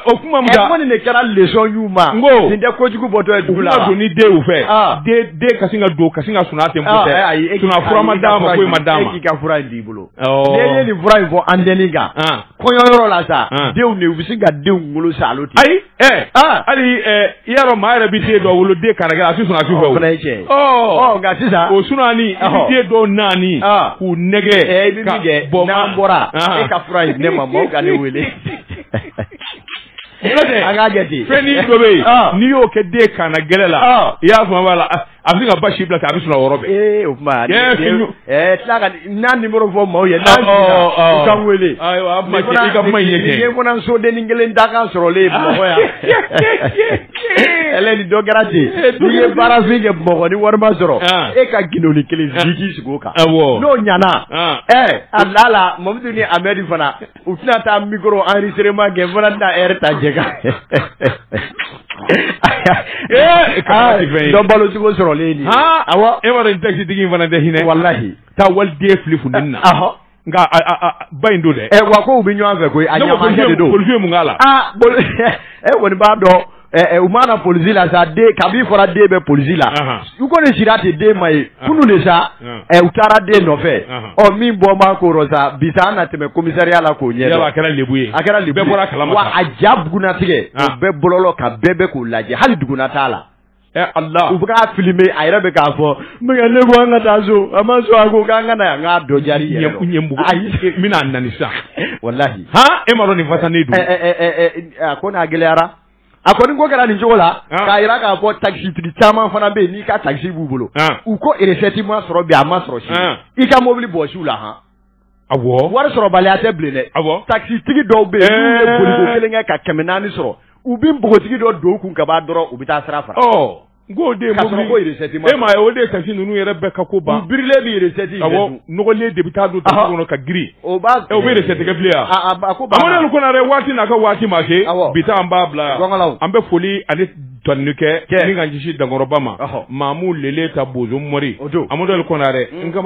o kuma mun da nin de kɛra leçon y'u ma nin tɛ kojugu bɔtɔ ye dugu la don ni den u fɛ den ka sin ka don ka sin ka sɔn a tɛ fɛ tuna fura ma d'a ma foyi ma d'a ma e k'i ka fura in d'i bolo n'i ye nin fura in fɔ antenne kan kɔɲɔyɔrɔ la sa denw de u bɛ sin ka denw wolo sa alo ten ayi hali i y'a dɔn maa yɛrɛ bɛ den dɔ wolo den karakɛ a tɛ sɔn a t'u fɛ o fana ye tiɲɛ ye nka sisan o sunani i bɛ den dɔw naani k'u nɛgɛ i bɛ min kɛ n'an bɔra e ka fura in ne ma maaw ka ne wele an k'a jate fɛn ni dɔ bɛ yen n'i y'o kɛ den kana gɛrɛ la i y'a faamu a la a bɛ se ka basi bila ten a bɛ sɔrɔ o yɔrɔ bɛɛ o tuma tila ka n'a nimero fɔ maaw ye n'a u k'an wele ayiwa i ka kuma in ye tiɲɛ ye fana sodennin kelen da kan sɔrɔlen Bamakɔ yan ɛlɛ ni dɔ kɛra ten n'i ye baarafin kɛ Bamakɔ ni wari ma sɔrɔ e ka gindoni kelen di k'i sigi o kan n'o ɲana a la Mamudu ni Amɛdi fana u tɛna taa micro enregistrement kɛ fana tɛna heure ta jɛ kan dɔ balo cogo sɔrɔlen ni awɔ e b'a dɔn taxi tigi in fana tɛ hinɛ walahi taa waliden fili funteni na nka ba in don dɛ wa ko u bɛ ɲɔgɔn fɛ koyi a ɲamajɛ de don polisiw mun k'a la e kɔni b'a dɔn u mana polisi la sa den kabi fɔra den bɛ polisi la u ko ni sira tɛ den ma ye kunu de sa u taara den nɔfɛ min bɔ ma ko sa bi sa an na tɛmɛ commissariat la k'o ɲɛdɔn a kɛra lebu ye bɛɛ bɔra kalama wa a ja bugunatigɛ o bɛɛ bɔlɔlɔ ka bɛɛ bɛ k'o lajɛ hali duguna t'a la Allah u bɛ k'a filmer a yɛrɛ bɛ k'a fɔ n bɛ ka lebu an ka taa so a ma sɔn a ko k'an ka na yan n k'a dɔ jari yɛrɛ ayi n bɛna nani sa wallahi e ma dɔn nin fasa ne don a ko n'a gɛlɛyara a kɔni ko kɛra nin cogo la k'a yira k'a fɔ taxitigi caman fana bɛ yen n'i ka taxi b'u bolo u ko recette ma sɔrɔ bi a ma sɔrɔ si i ka mobili bɔ su la awɔ wari sɔrɔbaliya tɛ bilen dɛ awɔ taxitigi dɔw bɛ yen n'u ye boliko kelen kɛ ka 400 sɔrɔ u bɛ npogotigi dɔ don u kun ka b'a dɔrɔn u bɛ taa sira fara ngo de mobili ko recette ma ma o de taxi ninnu yɛrɛ bɛɛ ka ko ban u birilen bi recette awɔ nɔgɔlen de bɛ taa don taxi kɔnɔ ka giri o b'a o bɛ recette kɛ bilen yan a ko ba amadu ko na dɛ waati n'a ka waati ma se bi ta an b'a bila an bɛ foli ani tɔnni kɛ ni ka ɲɛsin dankɔrɔba ma Mamu Lele ta Bozo Mori amadu ko na dɛ n ka